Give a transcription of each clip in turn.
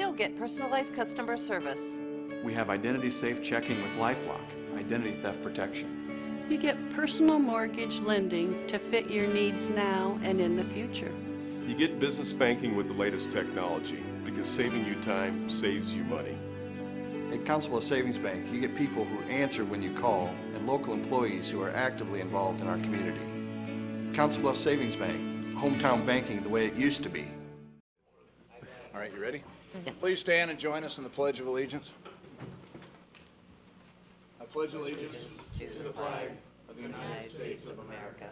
still get personalized customer service. We have identity-safe checking with LifeLock, identity theft protection. You get personal mortgage lending to fit your needs now and in the future. You get business banking with the latest technology because saving you time saves you money. At Council Bluffs Savings Bank, you get people who answer when you call and local employees who are actively involved in our community. Council Bluffs Savings Bank, hometown banking the way it used to be. All right, you ready? Yes. Please stand and join us in the Pledge of Allegiance. I pledge allegiance to the flag of the United States of America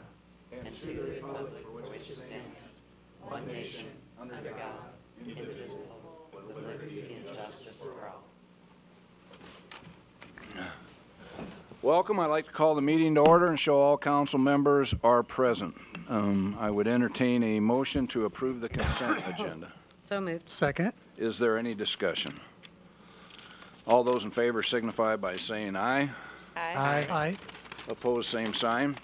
and to the republic for which it stands, one nation, under God, indivisible, with liberty and justice for all. Welcome. I'd like to call the meeting to order and show all council members are present. I would entertain a motion to approve the consent agenda. So moved. Second. Is there any discussion? All those in favor signify by saying aye. Aye. Aye. Opposed, same sign.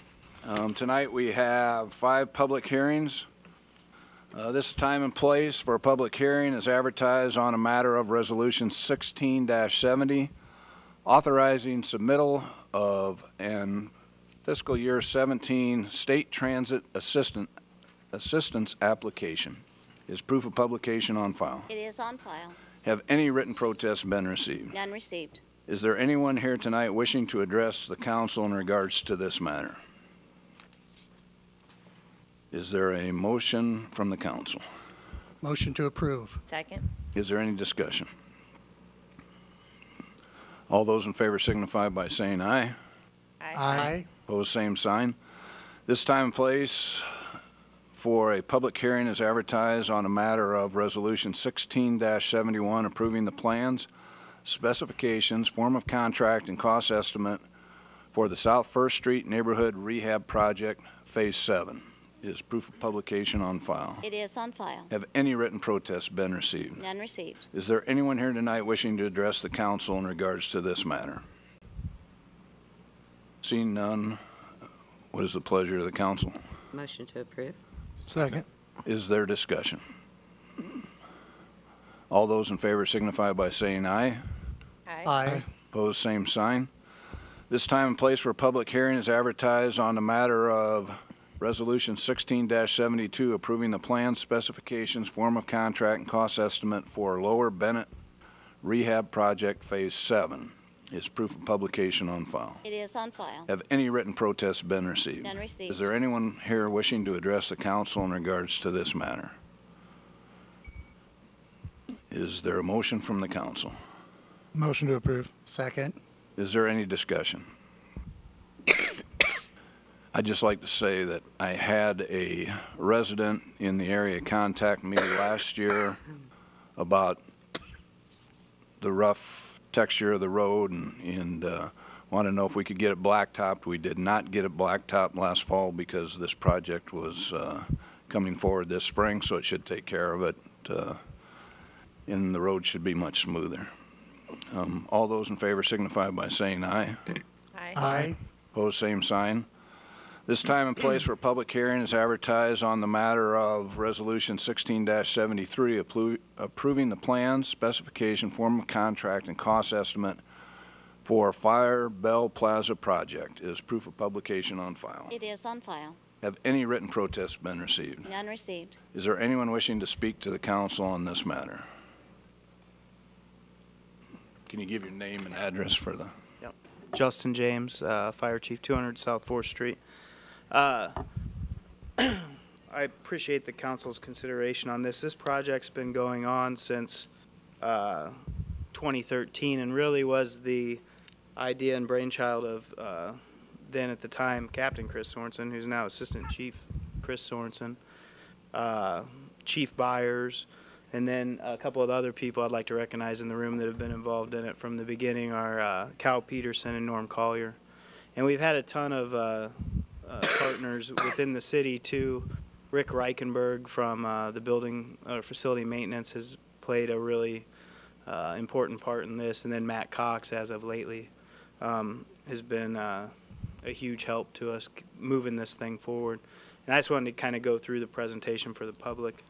Tonight we have 5 public hearings. This time and place for a public hearing is advertised on a matter of Resolution 16-70, authorizing submittal of an fiscal year 17 state transit assistance application. Is proof of publication on file? It is on file. Have any written protests been received? None received. Is there anyone here tonight wishing to address the council in regards to this matter? Is there a motion from the council? Motion to approve. Second. Is there any discussion? All those in favor signify by saying aye. Aye. Opposed, same sign. This time and place for a public hearing is advertised on a matter of Resolution 16-71, approving the plans, specifications, form of contract, and cost estimate for the South First Street Neighborhood Rehab Project, Phase 7. Is proof of publication on file? It is on file. Have any written protests been received? None received. Is there anyone here tonight wishing to address the council in regards to this matter? Seeing none, what is the pleasure of the council? Motion to approve. Second. Is there discussion? All those in favor signify by saying aye. Aye. Opposed, same sign. This time and place for a public hearing is advertised on the matter of Resolution 16-72, approving the plans, specifications, form of contract, and cost estimate for Lower Bennett Rehab Project Phase 7. Is proof of publication on file? It is on file. Have any written protests been received? None received. Is there anyone here wishing to address the council in regards to this matter? Is there a motion from the council? Motion to approve. Second. Is there any discussion? I'd just like to say that I had a resident in the area contact me last year about the rough texture of the road and want to know if we could get it blacktopped. We did not get it blacktopped last fall because this project was coming forward this spring, so it should take care of it, and the road should be much smoother. All those in favor signify by saying aye. Aye. Opposed, same sign. This time and place for a public hearing is advertised on the matter of Resolution 16-73, approving the plans, specification, form of contract, and cost estimate for Fire Bell Plaza project. Is proof of publication on file? It is on file. Have any written protests been received? None received. Is there anyone wishing to speak to the council on this matter? Can you give your name and address for the... Yep. Justin James, Fire Chief, 200 South 4th Street. I appreciate the council's consideration on this. This project's been going on since 2013 and really was the idea and brainchild of then at the time Captain Chris Sorensen, who's now Assistant Chief Chris Sorensen, Chief Byers, and then a couple of other people I'd like to recognize in the room that have been involved in it from the beginning are Cal Peterson and Norm Collier. And we've had a ton of partners within the city too. Rick Reichenberg from the building facility maintenance has played a really important part in this, and then Matt Cox, as of lately, has been a huge help to us moving this thing forward. And I just wanted to kind of go through the presentation for the public.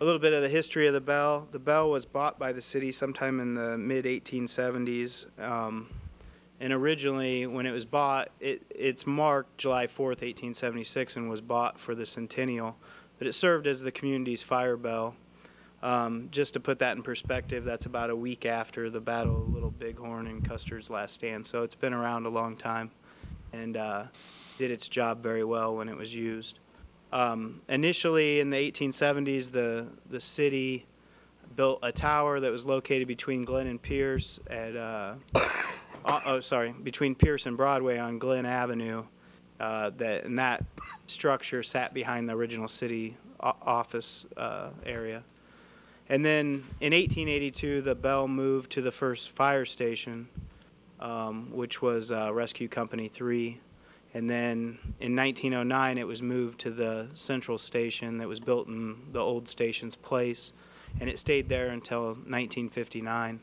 A little bit of the history of the bell. The bell was bought by the city sometime in the mid-1870s. And originally, when it was bought, it's marked July 4th, 1876, and was bought for the centennial. But it served as the community's fire bell. Just to put that in perspective, that's about a week after the Battle of Little Bighorn and Custer's last stand. So it's been around a long time and did its job very well when it was used. Initially, in the 1870s, the city built a tower that was located between Glen and Pierce at between Pierce and Broadway on Glen Avenue. And that structure sat behind the original city office area. And then in 1882, the bell moved to the first fire station, which was Rescue Company 3. And then in 1909, it was moved to the central station that was built in the old station's place, and it stayed there until 1959.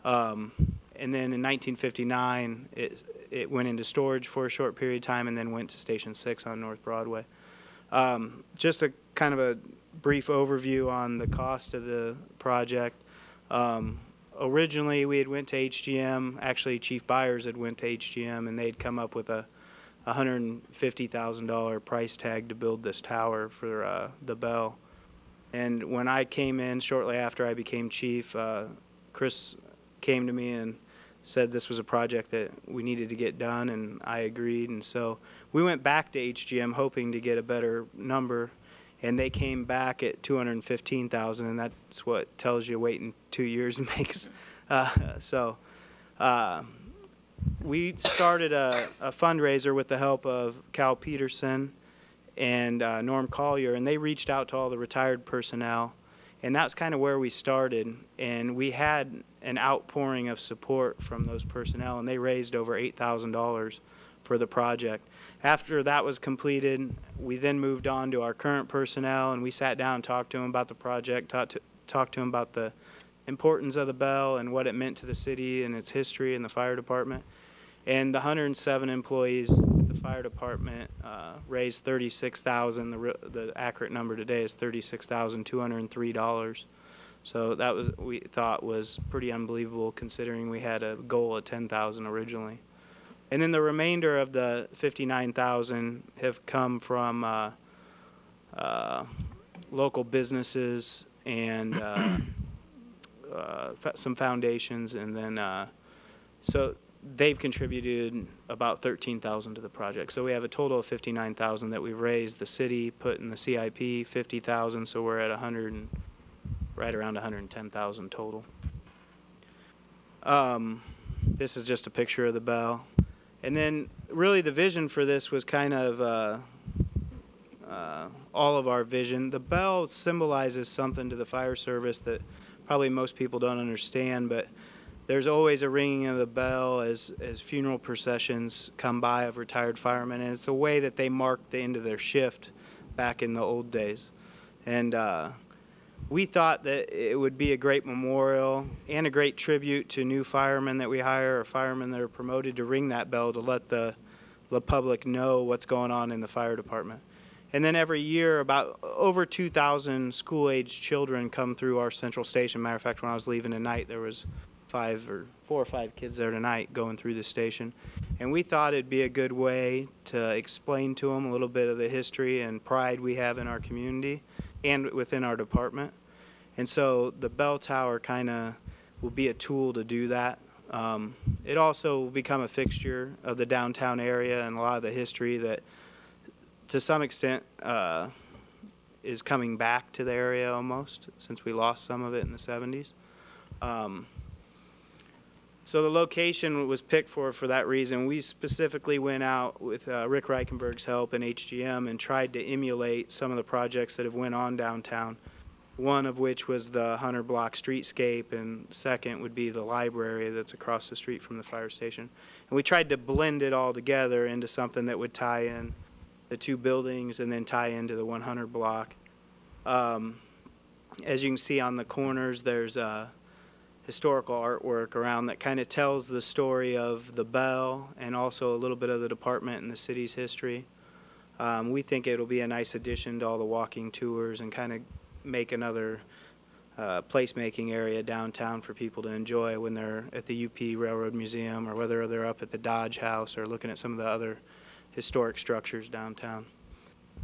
And then in 1959, it went into storage for a short period of time and then went to Station 6 on North Broadway. Just a kind of a brief overview on the cost of the project. Originally, we had went to HGM. Actually, Chief Byers had went to HGM, and they'd come up with a $150,000 price tag to build this tower for the bell. And when I came in shortly after I became chief, Chris came to me and said this was a project that we needed to get done, and I agreed. And so we went back to HGM hoping to get a better number, and they came back at $215,000, and that's what tells you waiting 2 years makes. We started a fundraiser with the help of Cal Peterson and Norm Collier, and they reached out to all the retired personnel, and that's kind of where we started. And we had an outpouring of support from those personnel, and they raised over $8,000 for the project. After that was completed, we then moved on to our current personnel, and we sat down and talked to them about the project, talked to them about the importance of the bell and what it meant to the city and its history and the fire department. And the 107 employees at the fire department raised $36,000. The accurate number today is $36,203. So that was, we thought, was pretty unbelievable considering we had a goal of $10,000 originally. And then the remainder of the $59,000 have come from local businesses and some foundations, and then so they've contributed about $13,000 to the project. So we have a total of $59,000 that we've raised. The city put in the CIP $50,000, so we're at right around $110,000 total. This is just a picture of the bell. And then really the vision for this was kind of all of our vision. The bell symbolizes something to the fire service that probably most people don't understand, but there's always a ringing of the bell as funeral processions come by of retired firemen, and it's a way that they mark the end of their shift back in the old days. And we thought that it would be a great memorial and a great tribute to new firemen that we hire or firemen that are promoted to ring that bell to let the public know what's going on in the fire department. And then every year, about over 2,000 school-aged children come through our central station. Matter of fact, when I was leaving tonight, there was 4 or 5 kids there tonight going through the station. And we thought it'd be a good way to explain to them a little bit of the history and pride we have in our community and within our department. And so the bell tower kind of will be a tool to do that. It also will become a fixture of the downtown area and a lot of the history that to some extent is coming back to the area almost, since we lost some of it in the 70s. So the location was picked for that reason. We specifically went out with Rick Reichenberg's help and HGM and tried to emulate some of the projects that have went on downtown, one of which was the 100 block streetscape, and second would be the library that's across the street from the fire station. And we tried to blend it all together into something that would tie in the 2 buildings and then tie into the 100 block. As you can see on the corners, there's historical artwork around that kind of tells the story of the bell and also a little bit of the department and the city's history. We think it'll be a nice addition to all the walking tours and kind of make another placemaking area downtown for people to enjoy when they're at the UP Railroad Museum, or whether they're up at the Dodge House or looking at some of the other historic structures downtown.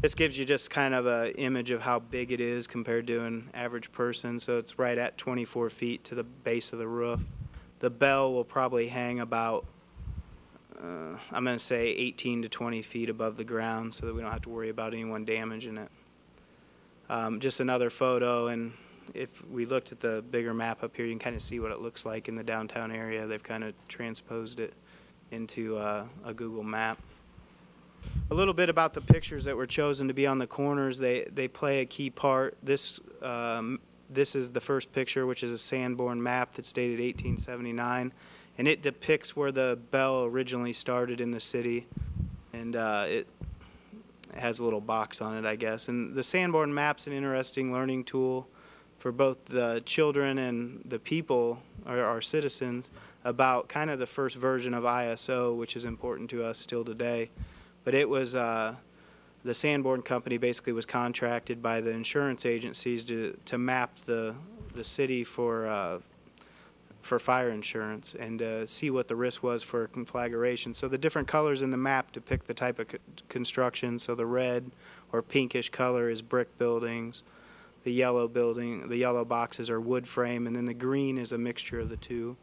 This gives you just kind of an image of how big it is compared to an average person. So it's right at 24 feet to the base of the roof. The bell will probably hang about, I'm going to say 18 to 20 feet above the ground, so that we don't have to worry about anyone damaging it. Just another photo, and if we looked at the bigger map up here, you can kind of see what it looks like in the downtown area. They've kind of transposed it into a Google map. A little bit about the pictures that were chosen to be on the corners. They play a key part. This is the first picture, which is a Sanborn map that's dated 1879, and it depicts where the bell originally started in the city, and it has a little box on it, I guess. And the Sanborn map's an interesting learning tool for both the children and the people, or our citizens, about kind of the first version of ISO, which is important to us still today. But it was, the Sanborn Company basically was contracted by the insurance agencies to map the city for fire insurance and see what the risk was for conflagration. So the different colors in the map depict the type of construction. So the red or pinkish color is brick buildings. The yellow boxes are wood frame, and then the green is a mixture of the two.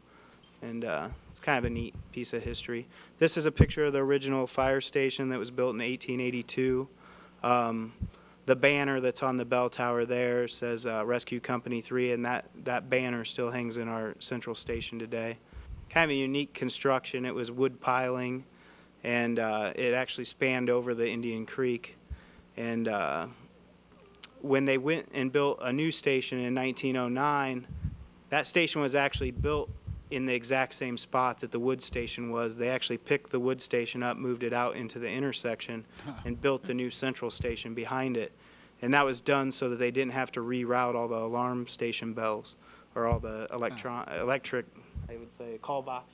And it's kind of a neat piece of history. This is a picture of the original fire station that was built in 1882. The banner that's on the bell tower there says Rescue Company 3, and that banner still hangs in our central station today. Kind of a unique construction. It was wood piling, and it actually spanned over the Indian Creek. And when they went and built a new station in 1909, that station was actually built in the exact same spot that the wood station was. They actually picked the wood station up, moved it out into the intersection, and built the new central station behind it. And that was done so that they didn't have to reroute all the alarm station bells or all the electric, I would say, call box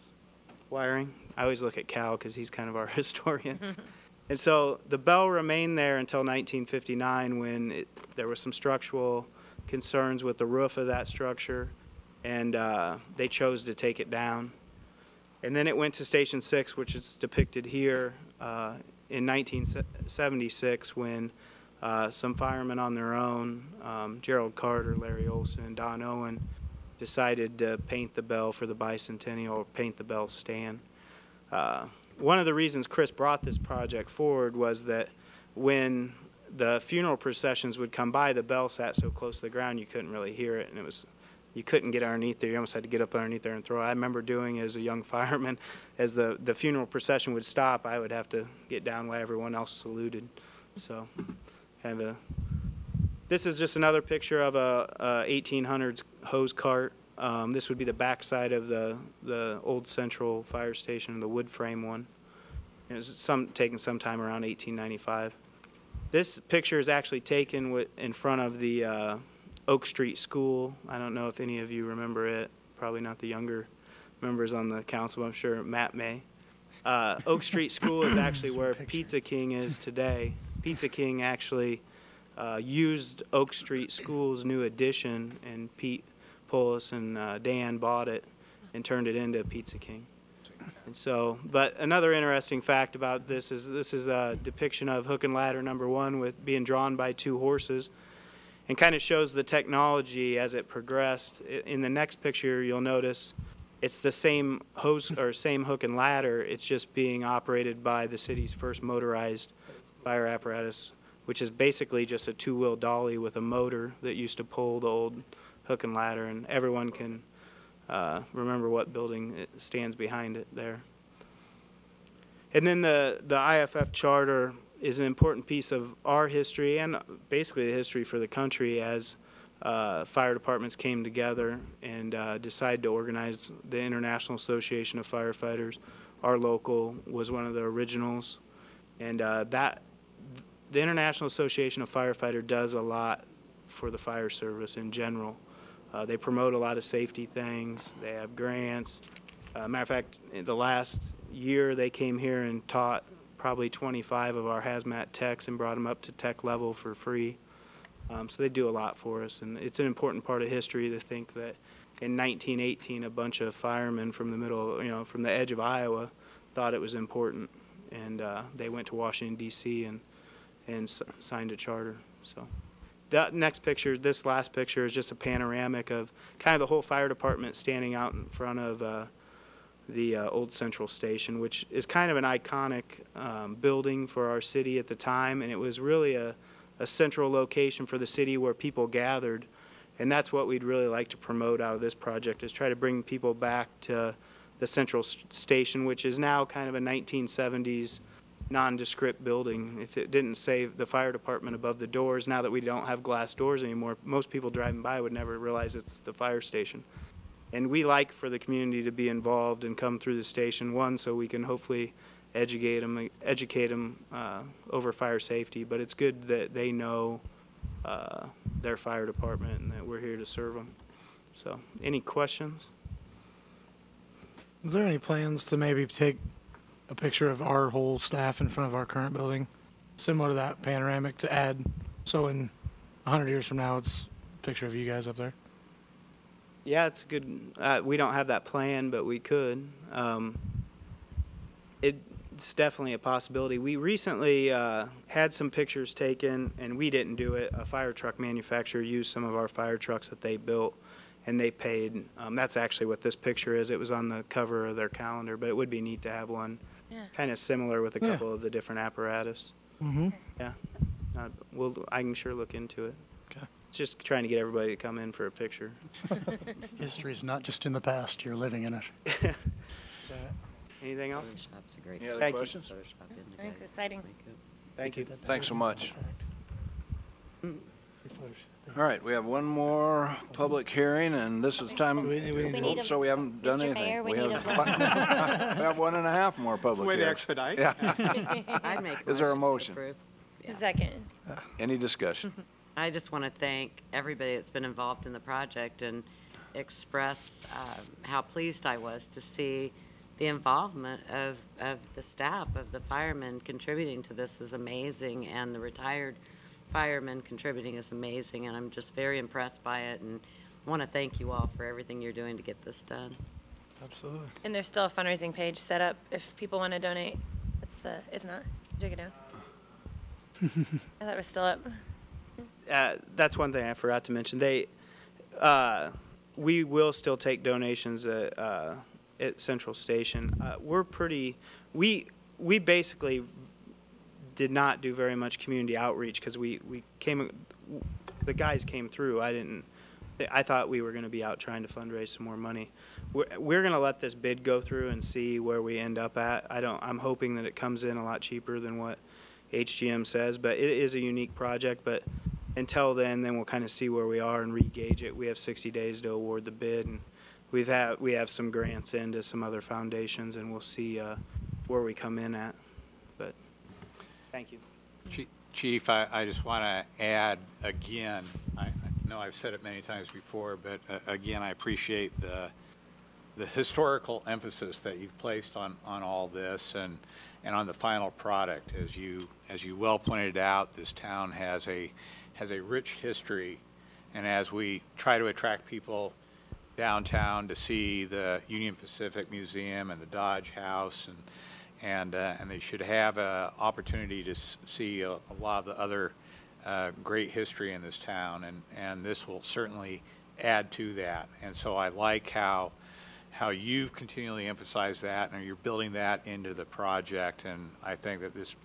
wiring. I always look at Cal because he's kind of our historian. And so the bell remained there until 1959, when there was some structural concerns with the roof of that structure, and they chose to take it down. And then it went to Station 6, which is depicted here in 1976, when some firemen on their own, Gerald Carter, Larry Olson, and Don Owen, decided to paint the bell for the bicentennial, or paint the bell stand. One of the reasons Chris brought this project forward was that when the funeral processions would come by, the bell sat so close to the ground you couldn't really hear it, and you couldn't get underneath there. You almost had to get up underneath there and throw it. I remember doing as a young fireman, as the funeral procession would stop, I would have to get down while everyone else saluted. So, this is just another picture of a 1800s hose cart. This would be the backside of the old central fire station, the wood frame one. It was taken sometime around 1895. This picture is actually taken in front of the Oak Street School. I don't know if any of you remember it. Probably not the younger members on the council. I'm sure Matt may. Oak Street School is actually where Pizza King is today. Pizza King actually used Oak Street School's new addition, and Pete Polis and Dan bought it and turned it into Pizza King. And so, but another interesting fact about this is a depiction of Hook and Ladder #1 with being drawn by two horses, and kind of shows the technology as it progressed. In the next picture, you'll notice it's the same hose or same hook and ladder. It's just being operated by the city's first motorized fire apparatus, which is basically just a two-wheel dolly with a motor that used to pull the old hook and ladder, and everyone can remember what building it stands behind it there. And then the IFF charter is an important piece of our history and basically the history for the country, as fire departments came together and decided to organize the International Association of Firefighters. Our local was one of the originals, and the International Association of Firefighters does a lot for the fire service in general. They promote a lot of safety things. They have grants. Matter of fact, in the last year they came here and taught probably 25 of our hazmat techs and brought them up to tech level for free. So they do a lot for us, and it's an important part of history to think that in 1918 a bunch of firemen from the middle, from the edge of Iowa thought it was important, and they went to Washington, D.C. and signed a charter. So that next picture, this last picture, is just a panoramic of kind of the whole fire department standing out in front of the old Central Station, which is kind of an iconic building for our city at the time, and it was really a central location for the city where people gathered, and that's what we'd really like to promote out of this project, is try to bring people back to the Central Station, which is now kind of a 1970s nondescript building. If it didn't say the fire department above the doors, now that we don't have glass doors anymore, most people driving by would never realize it's the fire station. And we like for the community to be involved and come through the station, one, so we can hopefully educate them over fire safety, but it's good that they know their fire department and that we're here to serve them. So, any questions? Is there any plans to maybe take a picture of our whole staff in front of our current building, similar to that panoramic, to add, so in 100 years from now, it's a picture of you guys up there? Yeah, it's good. We don't have that plan, but we could. It's definitely a possibility. We recently had some pictures taken, and we didn't do it. A fire truck manufacturer used some of our fire trucks that they built, and they paid. That's actually what this picture is. It was on the cover of their calendar, but it would be neat to have one kind of similar with a couple of the different apparatus. Mm-hmm. Yeah. I can sure look into it. Okay. It's just trying to get everybody to come in for a picture. History's not just in the past, you're living in it. That's right. Anything else? Photoshop's a great. Any other Thank you. questions? Photoshop in the Thanks, guy. exciting. Thank you. Thanks so much. All right, we have one more public hearing, and this is time, We need a- so we haven't done Mr. anything. Mayor, we have need a- we have 1.5 more public Way to hearings. expedite. Yeah. I'd make Is there a to motion? approve. Yeah. Second. Any discussion? I just want to thank everybody that's been involved in the project and express how pleased I was to see the involvement of the staff, of the firemen contributing to this is amazing, and the retired firemen contributing is amazing, and I'm just very impressed by it, and want to thank you all for everything you're doing to get this done. Absolutely. And there's still a fundraising page set up if people want to donate. It's not? Take it down. I thought it was still up. That's one thing I forgot to mention. We will still take donations at Central Station. We basically did not do very much community outreach because the guys came through. I thought we were going to be out trying to fundraise some more money. We're going to let this bid go through and see where we end up at. I'm hoping that it comes in a lot cheaper than what HGM says, but it is a unique project. But until then we'll kind of see where we are and re-gauge it. We have 60 days to award the bid, and we have some grants into some other foundations, and we'll see where we come in at. But thank you. Chief, I just want to add again, I know I've said it many times before, but again, I appreciate the historical emphasis that you've placed on all this and on the final product. As you well pointed out, this town has a rich history, and as we try to attract people downtown to see the Union Pacific Museum and the Dodge House, and they should have an opportunity to see a lot of the other great history in this town, and this will certainly add to that. And so I like how you've continually emphasized that, and you're building that into the project, and I think that this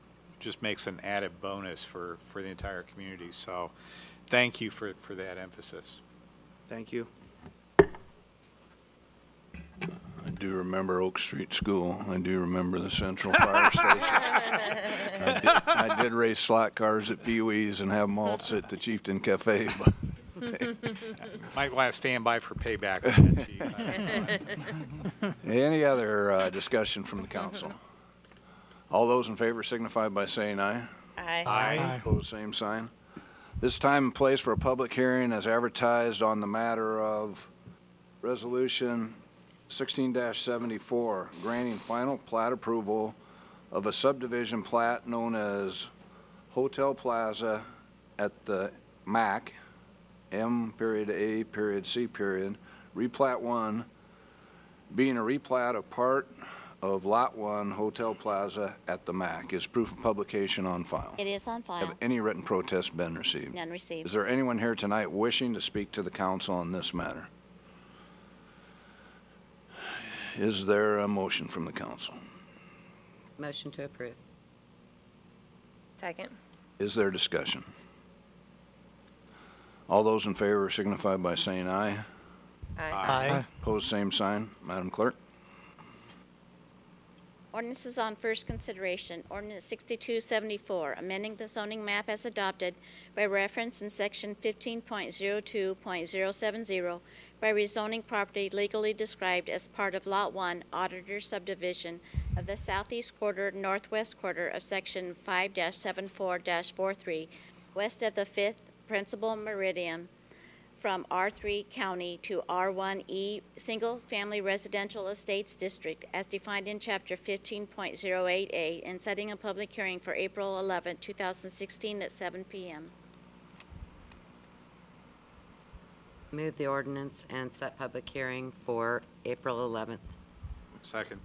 just makes an added bonus for the entire community. So thank you for that emphasis. Thank you. I do remember Oak Street School. I do remember the Central Fire Station. I did race slot cars at Pee Wee's and have malts at the Chieftain Cafe. But Might want to stand by for payback. any other discussion from the council? All those in favor signify by saying aye. Aye. Aye. Opposed, same sign. This time and place for a public hearing as advertised on the matter of Resolution 16-74, granting final plat approval of a subdivision plat known as Hotel Plaza at the MAC, M.A.C. replat 1, being a replat of part of Lot 1 Hotel Plaza at the MAC. Is proof of publication on file? It is on file. Have any written protests been received? None received. Is there anyone here tonight wishing to speak to the council on this matter? Is there a motion from the council? Motion to approve. Second. Is there discussion? All those in favor signify by saying aye. Aye. Opposed, same sign. Madam Clerk? Ordinances on first consideration. Ordinance 6274, amending the zoning map as adopted by reference in section 15.02.070 by rezoning property legally described as part of Lot 1 Auditor Subdivision of the southeast quarter, northwest quarter of section 5-74-43, west of the 5th principal meridian, from R3 County to R1E Single Family Residential Estates District as defined in Chapter 15.08A, and setting a public hearing for April 11, 2016 at 7 p.m. Move the ordinance and set public hearing for April 11th. Second.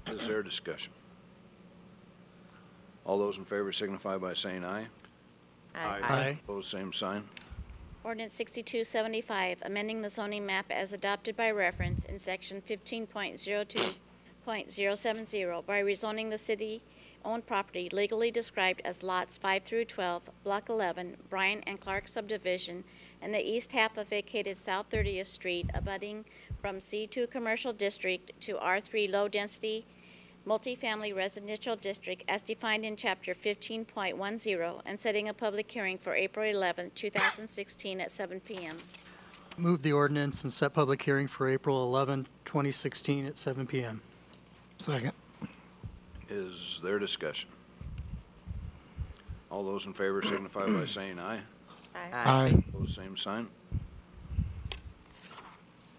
Is there discussion? All those in favor signify by saying aye. Aye. Opposed, same sign. Ordinance 6275, amending the zoning map as adopted by reference in section 15.02.070 by rezoning the city-owned property legally described as lots 5 through 12, block 11, Bryan and Clark subdivision, and the east half of vacated South 30th Street, abutting from C2 Commercial District to R3 Low-Density Multifamily Residential District as defined in Chapter 15.10, and setting a public hearing for April 11, 2016 at 7 p.m. Move the ordinance and set public hearing for April 11, 2016 at 7 p.m. Second. Is there discussion? All those in favor signify by saying aye. Aye. Opposed, same sign.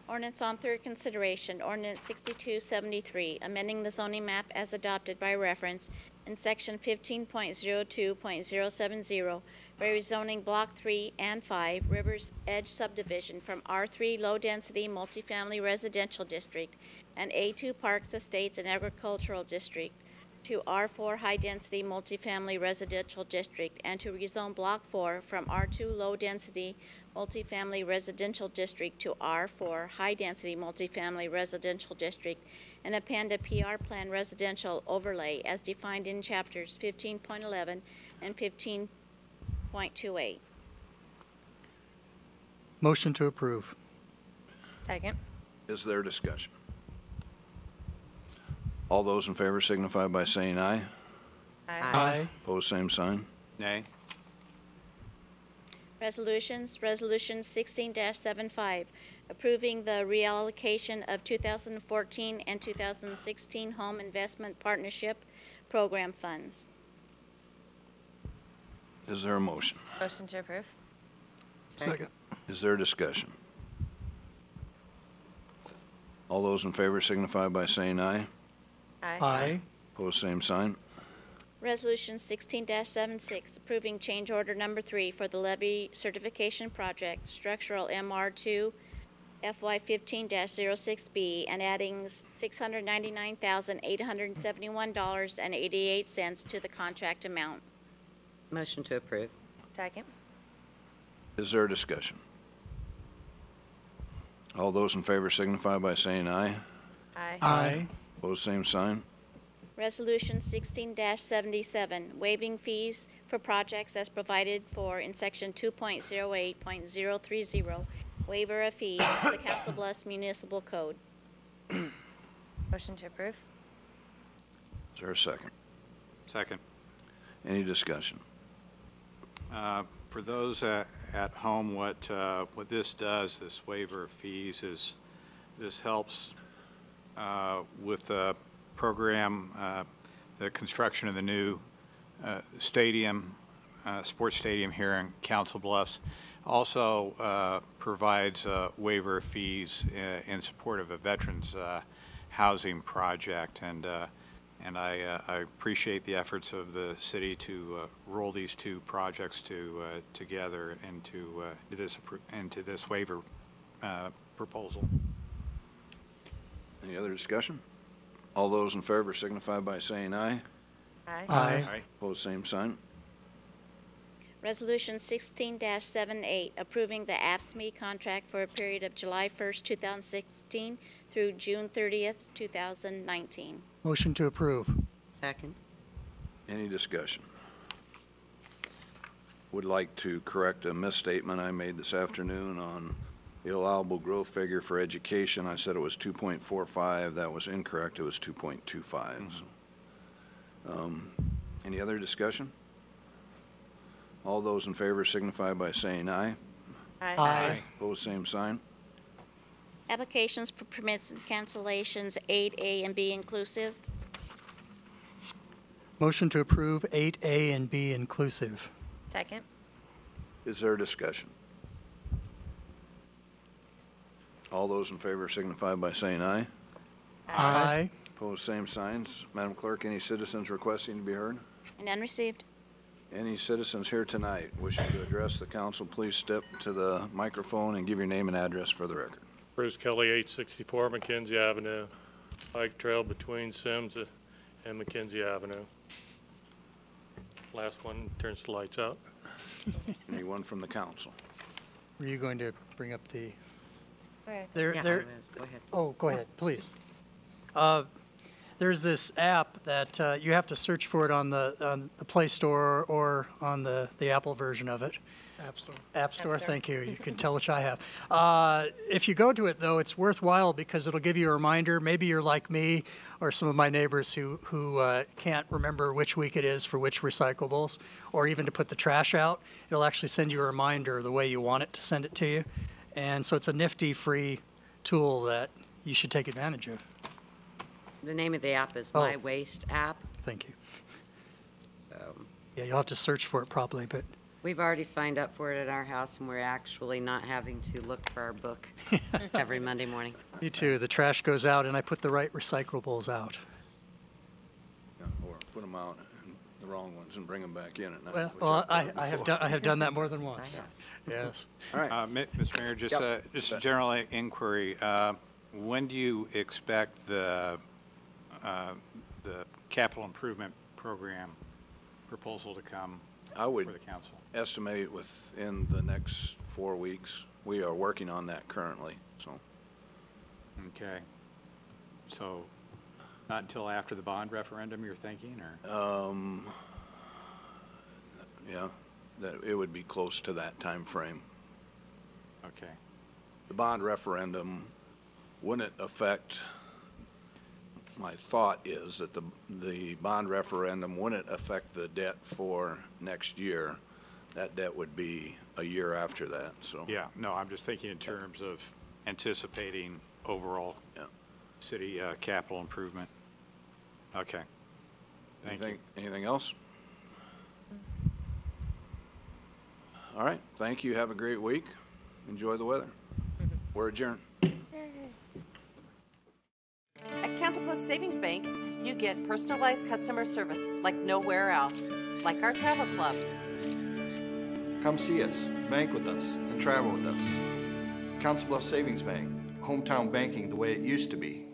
Ordinance on third consideration, ordinance 6273, amending the zoning map as adopted by reference in section 15.02.070 by rezoning block 3 and 5 Rivers Edge subdivision from R3 Low Density Multifamily Residential District and A2 Parks Estates and Agricultural District to R4 High Density Multifamily Residential District, and to rezone block 4 from R2 Low Density Multifamily Residential District to R4 High Density Multifamily Residential District, and append a PR Plan residential overlay as defined in chapters 15.11 and 15.28. Motion to approve. Second. Is there discussion? All those in favor signify by saying aye. Aye. Opposed, same sign. Nay. Resolutions. Resolution 16-75, approving the reallocation of 2014 and 2016 Home Investment Partnership Program funds. Is there a motion? Motion to approve. Second. Is there discussion? All those in favor signify by saying aye. Aye. Opposed, same sign. Resolution 16-76, approving change order number 3 for the levy certification project, structural MR2 FY15-06B, and adding $699,871.88 to the contract amount. Motion to approve. Second. Is there discussion? All those in favor signify by saying aye. Aye. Opposed, same sign. Resolution 16-77, waiving fees for projects as provided for in section 2.08.030, waiver of fees of the Council Bluffs Municipal Code. Motion to approve. Is there a second? Second. Any discussion? For those at home, what this does, this waiver of fees, is this helps with the program, the construction of the new stadium, sports stadium here in Council Bluffs. Also provides a waiver of fees in support of a veterans housing project. And And I appreciate the efforts of the city to roll these two projects together into this waiver proposal. Any other discussion? All those in favor signify by saying aye. Aye. Aye. Opposed, same sign. Resolution 16-78, approving the AFSCME contract for a period of July 1st, 2016 through June 30th, 2019. Motion to approve. Second. Any discussion? Would like to correct a misstatement I made this afternoon on the allowable growth figure for education. I said it was 2.45. That was incorrect. It was 2.25. Any other discussion? All those in favor signify by saying aye. Aye. Aye. Opposed, same sign. Applications for permits and cancellations 8A and B inclusive. Motion to approve 8A and B inclusive. Second. Is there discussion? All those in favor signify by saying aye. Aye. Opposed, same signs. Madam Clerk, any citizens requesting to be heard? None received. Any citizens here tonight wishing to address the council, please step to the microphone and give your name and address for the record. Bruce Kelly, 864 McKenzie Avenue, bike trail between Sims and McKenzie Avenue. Last one turns the lights out. Anyone from the council? Were you going to bring up the? Okay. There. Yeah, There. go ahead. Oh, go ahead, please. There's this app that you have to search for it on the Play Store or on the Apple version of it. App Store. App Store, Store. thank you. You can tell which I have. If you go to it, though, it's worthwhile because it'll give you a reminder. Maybe you're like me or some of my neighbors who can't remember which week it is for which recyclables, or even to put the trash out. It'll actually send you a reminder the way you want it to send it to you. And so it's a nifty free tool that you should take advantage of. The name of the app is Oh. My Waste App. Thank you. So Yeah, you'll have to search for it properly, but we've already signed up for it at our house, and we're actually not having to look for our book every Monday morning. me too. The trash goes out and I put the right recyclables out. Yeah, or put them out, and the wrong ones, and bring them back in at night. Well, which well I've done I have before. done I have done that more than Yes, once. I have. Yes. All right. Mr. Mayor, just Yep. just a general inquiry. When do you expect the capital improvement program proposal to come I would for the council? estimate within the next 4 weeks. We are working on that currently, so. Okay. So not until after the bond referendum, you're thinking, or? Yeah, that it would be close to that time frame. Okay. The bond referendum wouldn't affect, my thought is that the bond referendum wouldn't affect the debt for next year. That debt would be a year after that, so. Yeah, no, I'm just thinking in terms of anticipating overall city capital improvement. Okay. Thank you. Anything else? All right, thank you. Have a great week. Enjoy the weather. We're adjourned. At Council Plus Savings Bank, you get personalized customer service like nowhere else, like our travel club. Come see us, bank with us, and travel with us. Council Bluffs Savings Bank, hometown banking the way it used to be.